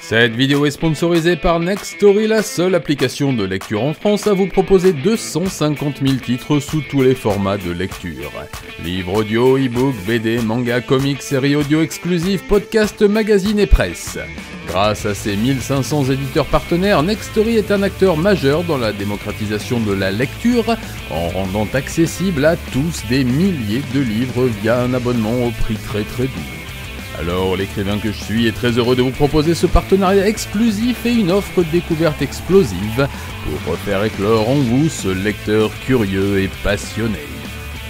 Cette vidéo est sponsorisée par Nextory, la seule application de lecture en France à vous proposer 250 000 titres sous tous les formats de lecture. Livres audio, e-book, BD, manga, comics, séries audio exclusives, podcasts, magazines et presse. Grâce à ses 1500 éditeurs partenaires, Nextory est un acteur majeur dans la démocratisation de la lecture, en rendant accessible à tous des milliers de livres via un abonnement au prix très doux. Alors, l'écrivain que je suis est très heureux de vous proposer ce partenariat exclusif et une offre découverte explosive pour faire éclore en vous ce lecteur curieux et passionné.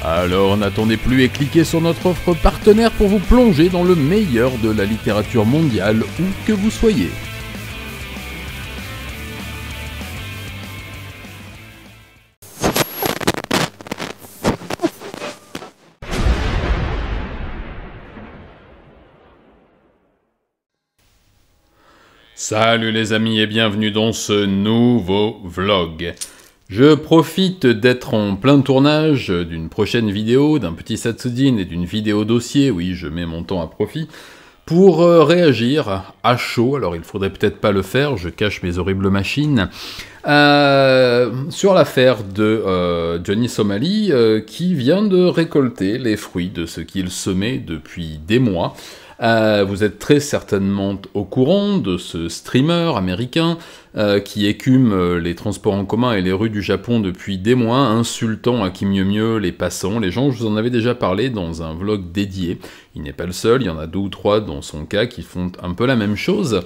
Alors n'attendez plus et cliquez sur notre offre partenaire pour vous plonger dans le meilleur de la littérature mondiale où que vous soyez. Salut les amis et bienvenue dans ce nouveau vlog. Je profite d'être en plein tournage d'une prochaine vidéo, d'un petit Satsudin et d'une vidéo dossier, oui je mets mon temps à profit, pour réagir à chaud, alors il faudrait peut-être pas le faire, je cache mes horribles machines, sur l'affaire de Johnny Somali qui vient de récolter les fruits de ce qu'il semait depuis des mois. Vous êtes très certainement au courant de ce streamer américain qui écume les transports en commun et les rues du Japon depuis des mois, insultant à qui mieux mieux les passants, les gens. Je vous en avais déjà parlé dans un vlog dédié. Il n'est pas le seul, il y en a 2 ou 3 dans son cas qui font un peu la même chose.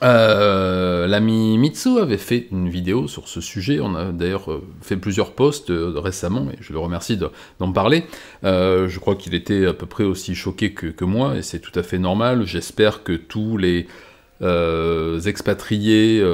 L'ami Mitsu avait fait une vidéo sur ce sujet, on a d'ailleurs fait plusieurs posts récemment, et je le remercie d'en parler. Je crois qu'il était à peu près aussi choqué que moi, et c'est tout à fait normal. J'espère que tous les expatriés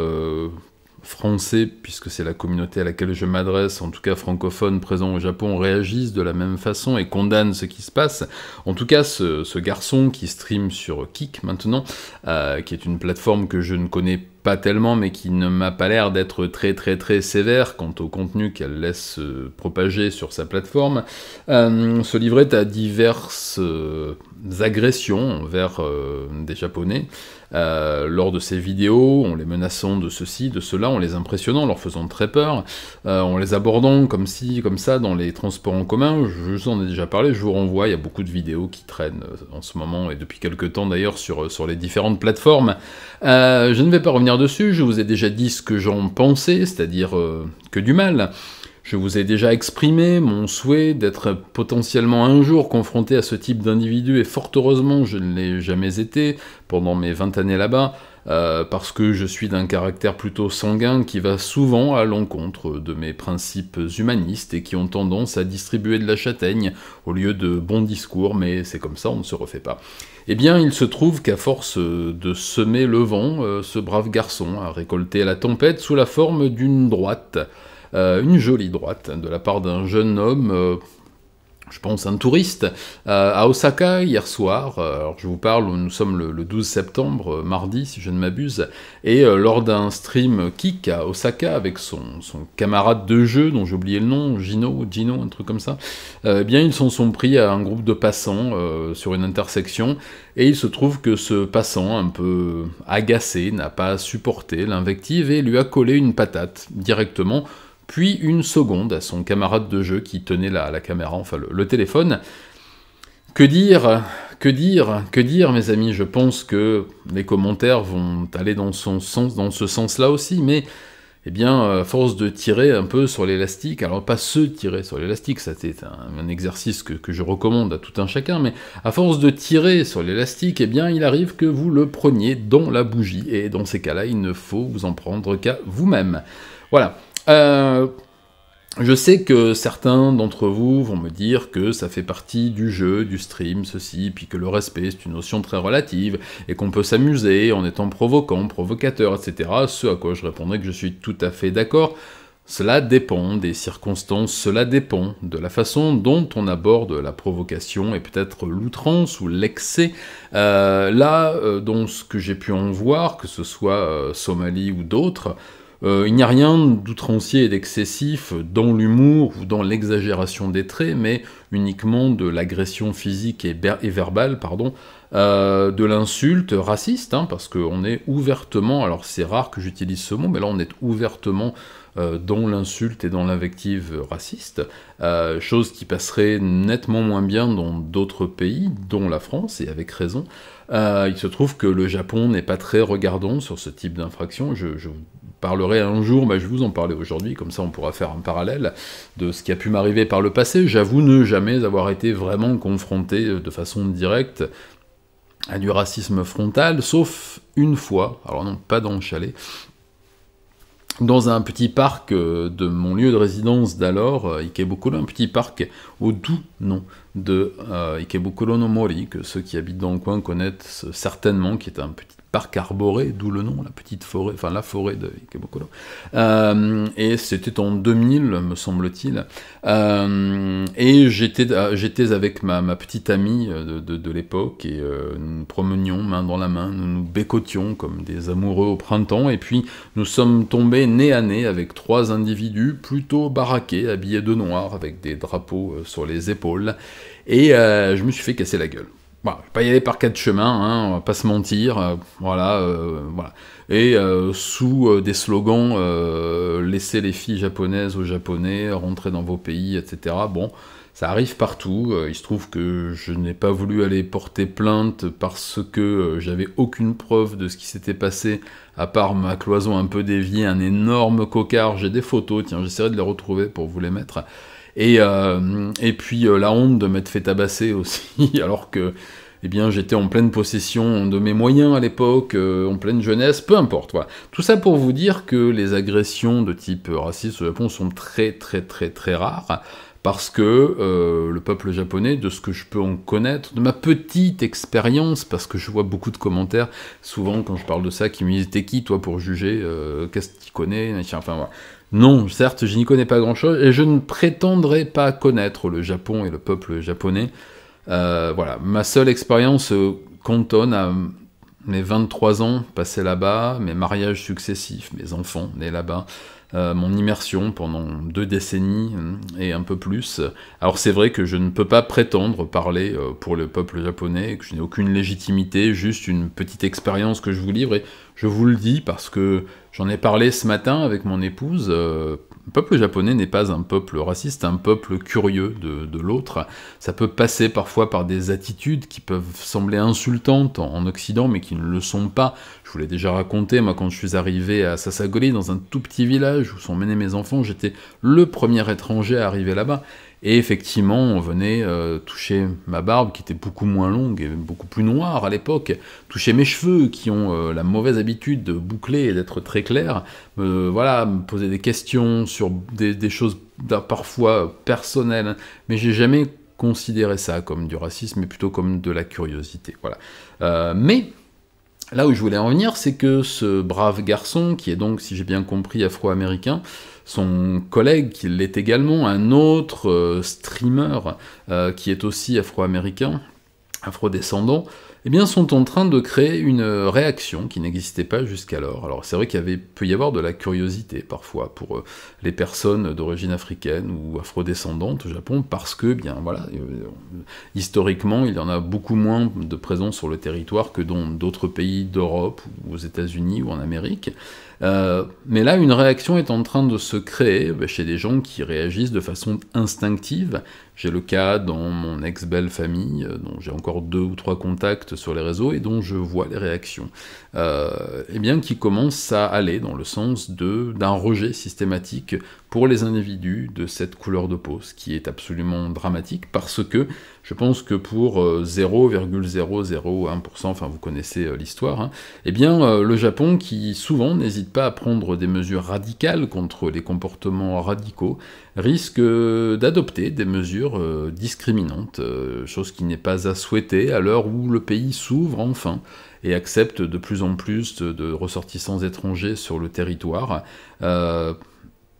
français, puisque c'est la communauté à laquelle je m'adresse, en tout cas francophones présents au Japon, réagissent de la même façon et condamnent ce qui se passe. En tout cas, ce garçon qui stream sur Kick maintenant, qui est une plateforme que je ne connais pas tellement, mais qui ne m'a pas l'air d'être très sévère quant au contenu qu'elle laisse propager sur sa plateforme, se livrait à diverses agressions envers des Japonais, lors de ces vidéos, en les menaçant de ceci, de cela, en les impressionnant, en leur faisant très peur, en les abordant comme ci, comme ça, dans les transports en commun. Je vous en ai déjà parlé, je vous renvoie, il y a beaucoup de vidéos qui traînent en ce moment, et depuis quelques temps d'ailleurs, sur les différentes plateformes. Je ne vais pas revenir dessus, je vous ai déjà dit ce que j'en pensais, c'est-à-dire que du mal. Je vous ai déjà exprimé mon souhait d'être potentiellement un jour confronté à ce type d'individu, et fort heureusement je ne l'ai jamais été pendant mes 20 années là-bas, parce que je suis d'un caractère plutôt sanguin qui va souvent à l'encontre de mes principes humanistes et qui ont tendance à distribuer de la châtaigne au lieu de bons discours, mais c'est comme ça, on ne se refait pas. Eh bien, il se trouve qu'à force de semer le vent, ce brave garçon a récolté la tempête sous la forme d'une droite, une jolie droite, de la part d'un jeune homme, je pense un touriste, à Osaka hier soir. Alors je vous parle, nous sommes le 12 septembre, mardi si je ne m'abuse, et lors d'un stream Kick à Osaka avec son camarade de jeu, dont j'ai oublié le nom, Gino, un truc comme ça, eh bien ils s'en sont pris à un groupe de passants sur une intersection, et il se trouve que ce passant, un peu agacé, n'a pas supporté l'invective et lui a collé une patate directement, puis une seconde à son camarade de jeu qui tenait la caméra, enfin le téléphone. Que dire, mes amis? Je pense que les commentaires vont aller dans ce sens-là aussi, mais eh bien, à force de tirer un peu sur l'élastique, alors pas se tirer sur l'élastique, ça c'est un exercice que je recommande à tout un chacun, mais à force de tirer sur l'élastique, eh bien, il arrive que vous le preniez dans la bougie, et dans ces cas-là, il ne faut vous en prendre qu'à vous-même. Voilà. Je sais que certains d'entre vous vont me dire que ça fait partie du jeu, du stream, ceci, puis que le respect c'est une notion très relative, et qu'on peut s'amuser en étant provocant, provocateur, etc. Ce à quoi je répondrai que je suis tout à fait d'accord. Cela dépend des circonstances, cela dépend de la façon dont on aborde la provocation et peut-être l'outrance ou l'excès. Là, dans ce que j'ai pu en voir, que ce soit Somali ou d'autres, Il n'y a rien d'outrancier et d'excessif dans l'humour ou dans l'exagération des traits, mais uniquement de l'agression physique et verbale, pardon, de l'insulte raciste, hein, parce qu'on est ouvertement, alors c'est rare que j'utilise ce mot, mais là on est ouvertement dans l'insulte et dans l'invective raciste, chose qui passerait nettement moins bien dans d'autres pays, dont la France, et avec raison. Il se trouve que le Japon n'est pas très regardant sur ce type d'infraction. Je vous parlerai un jour, je vais vous en parler aujourd'hui, comme ça on pourra faire un parallèle de ce qui a pu m'arriver par le passé. J'avoue ne jamais avoir été vraiment confronté de façon directe à du racisme frontal, sauf une fois, alors non, pas dans le chalet, dans un petit parc de mon lieu de résidence d'alors, Ikebukuro, un petit parc au doux nom de Ikebukuro no Mori, que ceux qui habitent dans le coin connaissent certainement, qui est un petit parc arboré, d'où le nom, la petite forêt, enfin la forêt de Ikebukuro. Et c'était en 2000, me semble-t-il. Et j'étais avec ma petite amie de l'époque, et nous nous promenions main dans la main, nous nous bécotions comme des amoureux au printemps, et puis nous sommes tombés nez à nez avec 3 individus plutôt baraqués, habillés de noir, avec des drapeaux sur les épaules, et je me suis fait casser la gueule. Bon, je vais pas y aller par 4 chemins, hein, on va pas se mentir, voilà. Et sous des slogans laissez les filles japonaises aux japonais, rentrez dans vos pays, etc. Bon, ça arrive partout. Il se trouve que je n'ai pas voulu aller porter plainte parce que j'avais aucune preuve de ce qui s'était passé, à part ma cloison un peu déviée, un énorme cocard. J'ai des photos, tiens, j'essaierai de les retrouver pour vous les mettre. Et puis la honte de m'être fait tabasser aussi, alors que eh bien, j'étais en pleine possession de mes moyens à l'époque, en pleine jeunesse, peu importe. Voilà. Tout ça pour vous dire que les agressions de type raciste au Japon sont très très très très rares, parce que le peuple japonais, de ce que je peux en connaître, de ma petite expérience, parce que je vois beaucoup de commentaires, souvent quand je parle de ça, qui me disent « T'es qui, toi, pour juger qu'est-ce que tu connais ?» Enfin, voilà. Non, certes, je n'y connais pas grand-chose, et je ne prétendrai pas connaître le Japon et le peuple japonais. Voilà, ma seule expérience cantonne à mes 23 ans passés là-bas, mes mariages successifs, mes enfants nés là-bas, mon immersion pendant 2 décennies et un peu plus. Alors c'est vrai que je ne peux pas prétendre parler pour le peuple japonais, que je n'ai aucune légitimité, juste une petite expérience que je vous livre, et je vous le dis parce que j'en ai parlé ce matin avec mon épouse. Le peuple japonais n'est pas un peuple raciste, un peuple curieux de l'autre. Ça peut passer parfois par des attitudes qui peuvent sembler insultantes en Occident, mais qui ne le sont pas. Je vous l'ai déjà raconté, moi, quand je suis arrivé à Sasagoli, dans un tout petit village où sont menés mes enfants, j'étais le premier étranger à arriver là-bas. Et effectivement, on venait toucher ma barbe, qui était beaucoup moins longue et beaucoup plus noire à l'époque, toucher mes cheveux, qui ont la mauvaise habitude de boucler et d'être très clairs, voilà, me poser des questions sur des choses parfois personnelles, mais j'ai jamais considéré ça comme du racisme, mais plutôt comme de la curiosité, voilà. Mais là où je voulais en venir, c'est que ce brave garçon, qui est donc, si j'ai bien compris, afro-américain, son collègue, qui l'est également, un autre streamer qui est aussi afro-américain, afro-descendant, eh bien, sont en train de créer une réaction qui n'existait pas jusqu'alors. Alors, c'est vrai peut y avoir de la curiosité, parfois, pour les personnes d'origine africaine ou afro-descendantes au Japon, parce que, bien, voilà, historiquement, il y en a beaucoup moins de présence sur le territoire que dans d'autres pays d'Europe, ou aux États-Unis, ou en Amérique. Mais là, une réaction est en train de se créer chez des gens qui réagissent de façon instinctive. J'ai le cas dans mon ex-belle famille, dont j'ai encore 2 ou 3 contacts sur les réseaux, et dont je vois les réactions, eh bien, qui commencent à aller dans le sens d'un rejet systématique pour les individus de cette couleur de peau, ce qui est absolument dramatique, parce que je pense que pour 0,001%, enfin vous connaissez l'histoire, hein, eh bien le Japon, qui souvent n'hésite pas à prendre des mesures radicales contre les comportements radicaux, risque d'adopter des mesures discriminantes, chose qui n'est pas à souhaiter à l'heure où le pays s'ouvre enfin et accepte de plus en plus de ressortissants étrangers sur le territoire.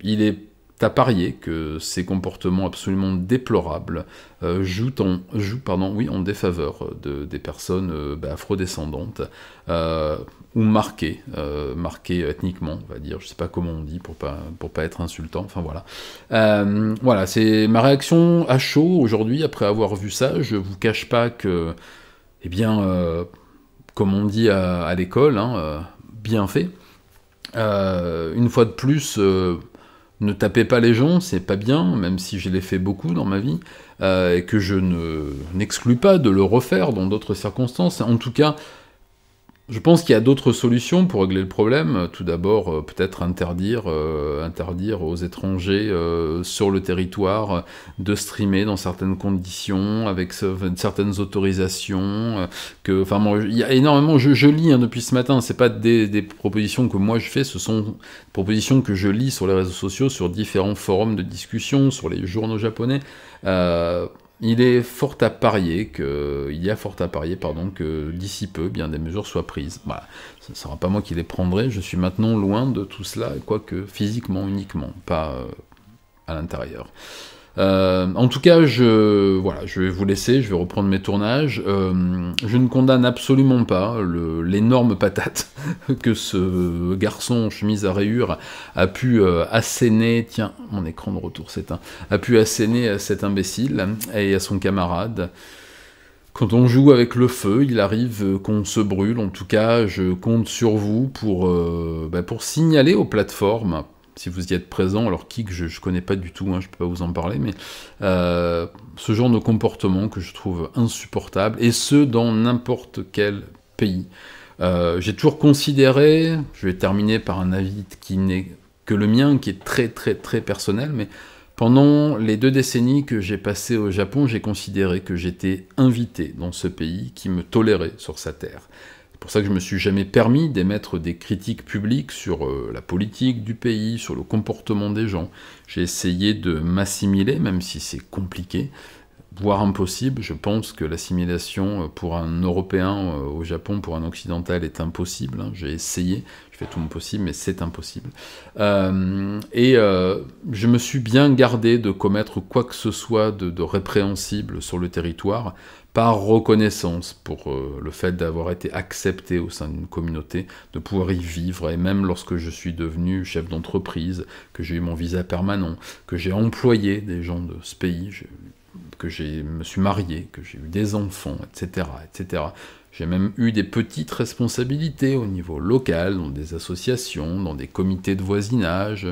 Il est à parier que ces comportements absolument déplorables jouent en défaveur des personnes afrodescendantes ou marquées ethniquement, on va dire, je sais pas comment on dit pour pas être insultant, enfin voilà. Voilà, c'est ma réaction à chaud aujourd'hui après avoir vu ça. Je vous cache pas que, eh bien, comme on dit à l'école, hein, bien fait. Une fois de plus, ne tapez pas les gens, c'est pas bien, même si je l'ai fait beaucoup dans ma vie, et que je n'exclus pas de le refaire dans d'autres circonstances. En tout cas, je pense qu'il y a d'autres solutions pour régler le problème. Tout d'abord, peut-être interdire aux étrangers sur le territoire de streamer dans certaines conditions, avec certaines autorisations. Il y a énormément, je lis depuis ce matin, c'est pas des propositions que moi je fais, ce sont des propositions que je lis sur les réseaux sociaux, sur différents forums de discussion, sur les journaux japonais. Il y a fort à parier, que d'ici peu, bien des mesures soient prises. Voilà. Ce ne sera pas moi qui les prendrai, je suis maintenant loin de tout cela, quoique physiquement uniquement, pas à l'intérieur. En tout cas, je vais vous laisser, je vais reprendre mes tournages. Je ne condamne absolument pas l'énorme patate que ce garçon en chemise à rayures a pu asséner, tiens, mon écran de retour s'éteint, a pu asséner à cet imbécile et à son camarade. Quand on joue avec le feu, il arrive qu'on se brûle. En tout cas, je compte sur vous pour signaler aux plateformes, si vous y êtes présent, alors Kik, je ne connais pas du tout, hein, je ne peux pas vous en parler, mais ce genre de comportement que je trouve insupportable, et ce, dans n'importe quel pays. J'ai toujours considéré, je vais terminer par un avis qui n'est que le mien, qui est très très très personnel, mais pendant les 2 décennies que j'ai passées au Japon, j'ai considéré que j'étais invité dans ce pays qui me tolérait sur sa terre. C'est pour ça que je me suis jamais permis d'émettre des critiques publiques sur la politique du pays, sur le comportement des gens. J'ai essayé de m'assimiler, même si c'est compliqué, voire impossible. Je pense que l'assimilation pour un Européen au Japon, pour un Occidental, est impossible. Hein. J'ai essayé, je fais tout mon possible, mais c'est impossible. Je me suis bien gardé de commettre quoi que ce soit de répréhensible sur le territoire, par reconnaissance pour le fait d'avoir été accepté au sein d'une communauté, de pouvoir y vivre, et même lorsque je suis devenu chef d'entreprise, que j'ai eu mon visa permanent, que j'ai employé des gens de ce pays, que je me suis marié, que j'ai eu des enfants, etc., etc. J'ai même eu des petites responsabilités au niveau local, dans des associations, dans des comités de voisinage,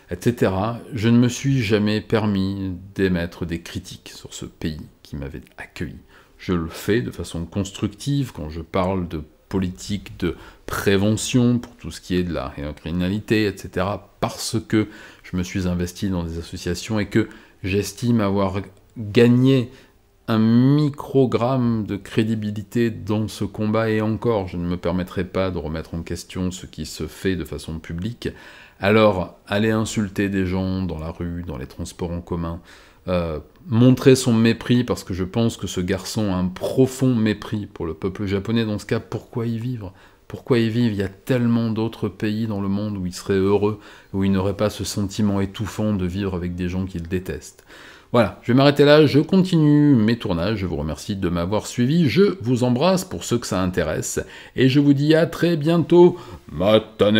etc. Je ne me suis jamais permis d'émettre des critiques sur ce pays qui m'avait accueilli. Je le fais de façon constructive quand je parle de politique de prévention pour tout ce qui est de la criminalité, etc., parce que je me suis investi dans des associations et que j'estime avoir gagné un microgramme de crédibilité dans ce combat, et encore, je ne me permettrai pas de remettre en question ce qui se fait de façon publique. Alors, aller insulter des gens dans la rue, dans les transports en commun, montrer son mépris, parce que je pense que ce garçon a un profond mépris pour le peuple japonais. Dans ce cas, pourquoi y vivre ? Pourquoi y vivre ? Il y a tellement d'autres pays dans le monde où il serait heureux, où il n'aurait pas ce sentiment étouffant de vivre avec des gens qu'il déteste. Voilà, je vais m'arrêter là, je continue mes tournages, je vous remercie de m'avoir suivi, je vous embrasse pour ceux que ça intéresse, et je vous dis à très bientôt, matane.